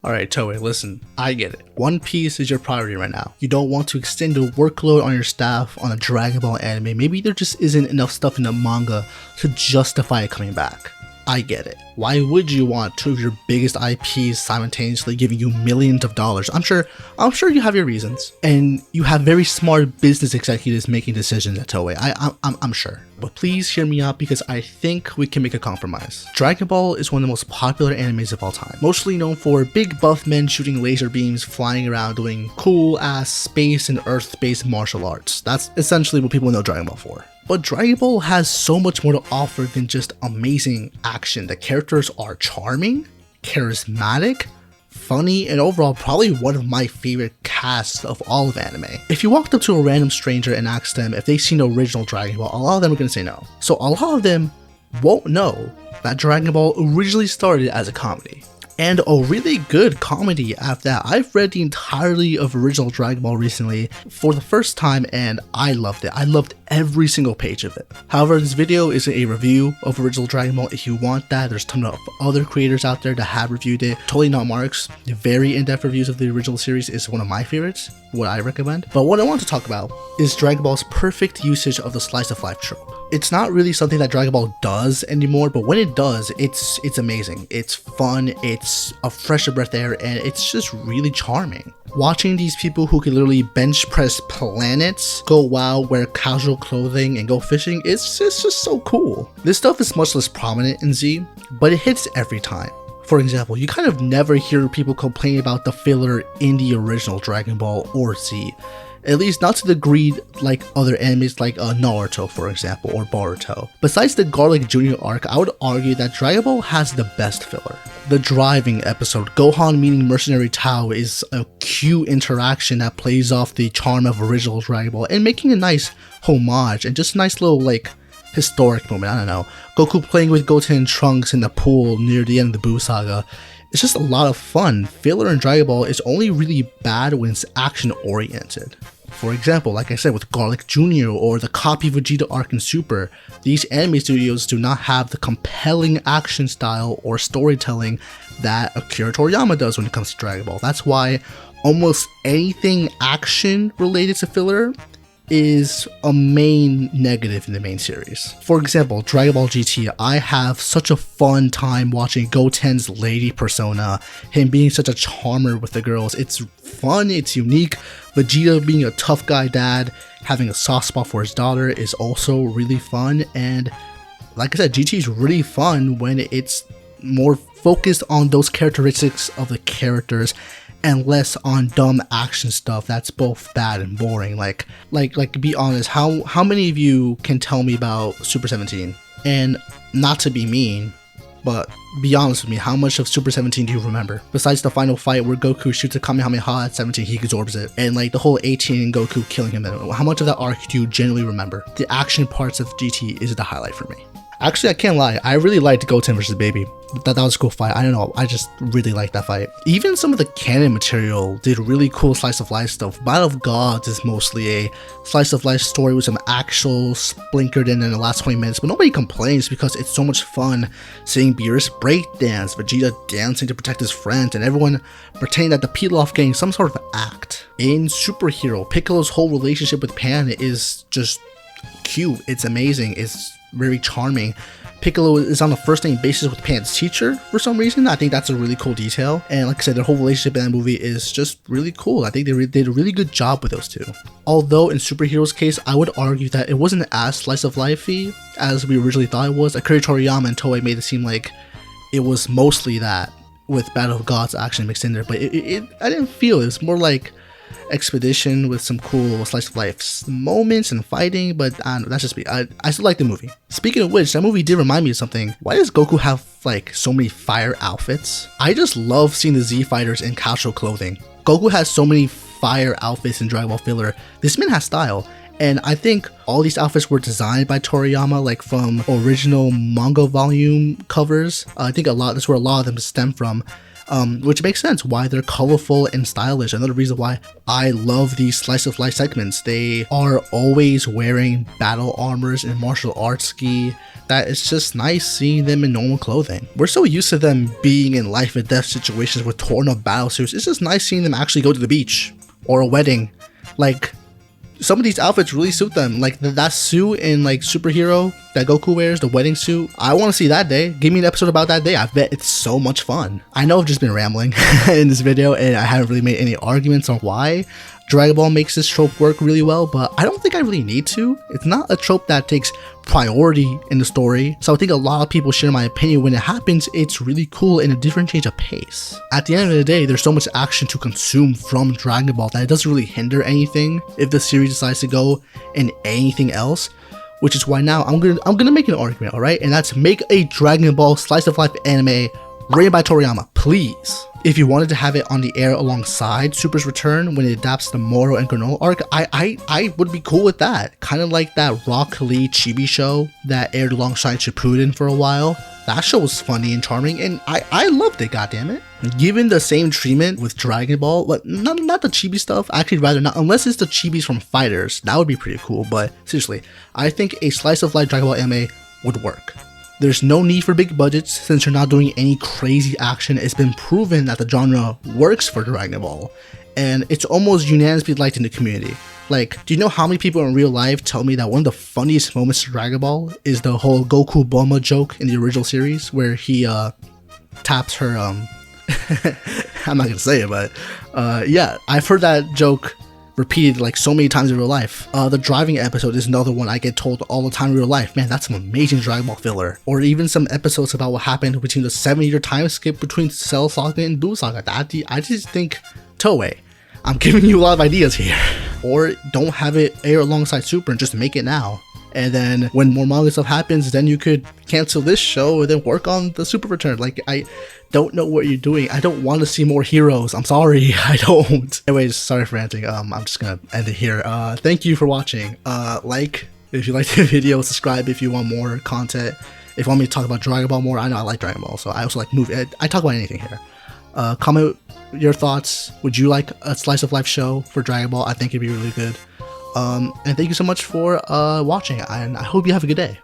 Alright, Toei, listen, I get it. One Piece is your priority right now. You don't want to extend the workload on your staff on a Dragon Ball anime. Maybe there just isn't enough stuff in the manga to justify it coming back. I get it. Why would you want two of your biggest IPs simultaneously giving you millions of dollars? I'm sure you have your reasons, and you have very smart business executives making decisions at Toei. I'm sure. But please hear me out because I think we can make a compromise. Dragon Ball is one of the most popular animes of all time, mostly known for big buff men shooting laser beams, flying around, doing cool ass space and earth-based martial arts. That's essentially what people know Dragon Ball for. But Dragon Ball has so much more to offer than just amazing action. The characters are charming, charismatic, funny, and overall probably one of my favorite casts of all of anime. If you walked up to a random stranger and asked them if they've seen the original Dragon Ball, a lot of them are going to say no. So a lot of them won't know that Dragon Ball originally started as a comedy. And a really good comedy at that. I've read the entirety of original Dragon Ball recently for the first time and I loved it. I loved every single page of it. However, this video isn't a review of original Dragon Ball. If you want that, there's a ton of other creators out there that have reviewed it. Totally not Mark's. The very in-depth reviews of the original series is one of my favorites, what I recommend. But what I want to talk about is Dragon Ball's perfect usage of the slice of life trope. It's not really something that Dragon Ball does anymore, but when it does, it's amazing. It's fun, it's a fresh breath of air, and it's just really charming. Watching these people who can literally bench press planets, go wild, wear casual clothing, and go fishing, it's just so cool. This stuff is much less prominent in Z, but it hits every time. For example, you kind of never hear people complain about the filler in the original Dragon Ball or Z. At least not to the degree like other animes like Naruto, for example, or Boruto. Besides the Garlic Jr. arc, I would argue that Dragon Ball has the best filler. The driving episode, Gohan meeting Mercenary Tao, is a cute interaction that plays off the charm of original Dragon Ball and making a nice homage and just a nice little like historic moment. I don't know. Goku playing with Goten and Trunks in the pool near the end of the Buu saga. It's just a lot of fun. Filler in Dragon Ball is only really bad when it's action oriented. For example, like I said with Garlic Jr. or the copy Vegeta arc in Super, these anime studios do not have the compelling action style or storytelling that Akira Toriyama does when it comes to Dragon Ball. That's why almost anything action related to filler is a main negative in the main series. For example, Dragon Ball GT, I have such a fun time watching Goten's lady persona, him being such a charmer with the girls. It's fun, it's unique. Vegeta being a tough guy dad, having a soft spot for his daughter is also really fun. And like I said, GT is really fun when it's more focused on those characteristics of the characters and less on dumb action stuff that's both bad and boring. Like be honest, how many of you can tell me about Super 17? And not to be mean, but be honest with me, how much of Super 17 do you remember? Besides the final fight where Goku shoots a Kamehameha at 17, he absorbs it, and like the whole 18 and Goku killing him, how much of that arc do you genuinely remember? The action parts of GT is the highlight for me. Actually, I can't lie, I really liked Goten vs. Baby. That was a cool fight. I don't know, I just really liked that fight. Even some of the canon material did really cool slice of life stuff. Battle of Gods is mostly a slice of life story with some actual splintered in the last 20 minutes, but nobody complains because it's so much fun seeing Beerus breakdance, Vegeta dancing to protect his friends, and everyone pretending that the Pilaf getting some sort of act. In Superhero, Piccolo's whole relationship with Pan is just cute, it's amazing, it's very charming. Piccolo is on a first name basis with Pan's teacher for some reason. I think that's a really cool detail. And like I said, their whole relationship in that movie is just really cool. I think they did a really good job with those two. Although in Superhero's case, I would argue that it wasn't as slice of life-y as we originally thought it was. Akira Toriyama and Toei made it seem like it was mostly that with Battle of Gods actually mixed in there. But I didn't feel it. It was more like expedition with some cool slice of life moments and fighting, but I don't know, that's just me. I still like the movie. Speaking of which, that movie did remind me of something. Why does Goku have like so many fire outfits? I just love seeing the Z fighters in casual clothing. Goku has so many fire outfits in Dragon Ball filler. This man has style. And I think all these outfits were designed by Toriyama, like from original manga volume covers. I think that's where a lot of them stem from. which makes sense why they're colorful and stylish. Another reason why I love these slice of life segments. They are always wearing battle armors and martial arts gi that it's just nice seeing them in normal clothing. We're so used to them being in life and death situations with torn up battle suits. It's just nice seeing them actually go to the beach or a wedding. Like, some of these outfits really suit them. Like that suit in like Superhero that Goku wears, the wedding suit. I want to see that day. Give me an episode about that day. I bet it's so much fun. I know I've just been rambling in this video and I haven't really made any arguments on why Dragon Ball makes this trope work really well, but I don't think I really need to. It's not a trope that takes priority in the story, so I think a lot of people share my opinion. When it happens, it's really cool and a different change of pace. At the end of the day, there's so much action to consume from Dragon Ball that it doesn't really hinder anything if the series decides to go in anything else, which is why now I'm gonna make an argument, alright? And that's make a Dragon Ball slice of life anime written by Toriyama, please. If you wanted to have it on the air alongside Super's return when it adapts the Moro and Granola arc, I would be cool with that. Kind of like that Rock Lee chibi show that aired alongside Shippuden for a while. That show was funny and charming, and I loved it, goddammit. Given the same treatment with Dragon Ball, but not the chibi stuff, actually rather not, unless it's the chibis from Fighters, that would be pretty cool, but seriously, I think a slice of life Dragon Ball anime would work. There's no need for big budgets since you're not doing any crazy action. It's been proven that the genre works for Dragon Ball, and it's almost unanimously liked in the community. Like, do you know how many people in real life tell me that one of the funniest moments of Dragon Ball is the whole Goku Bulma joke in the original series where he taps her I'm not gonna say it, but yeah, I've heard that joke repeated like so many times in real life. The driving episode is another one I get told all the time in real life. Man, that's some amazing Dragon Ball filler. Or even some episodes about what happened between the 7-year time skip between Cell Saga and Buu Saga. I just think, Toei, I'm giving you a lot of ideas here. Or don't have it air alongside Super and just make it now. And then when more manga stuff happens, then you could cancel this show and then work on the Super return. Like, I don't know what you're doing. I don't want to see more heroes. I'm sorry, I don't. Anyways, sorry for ranting. I'm just gonna end it here. Thank you for watching. Like if you liked the video, subscribe if you want more content. If you want me to talk about Dragon Ball more, I know I like Dragon Ball, so I also like movie. I talk about anything here. Comment your thoughts. Would you like a slice of life show for Dragon Ball? I think it'd be really good. And thank you so much for watching, and I hope you have a good day.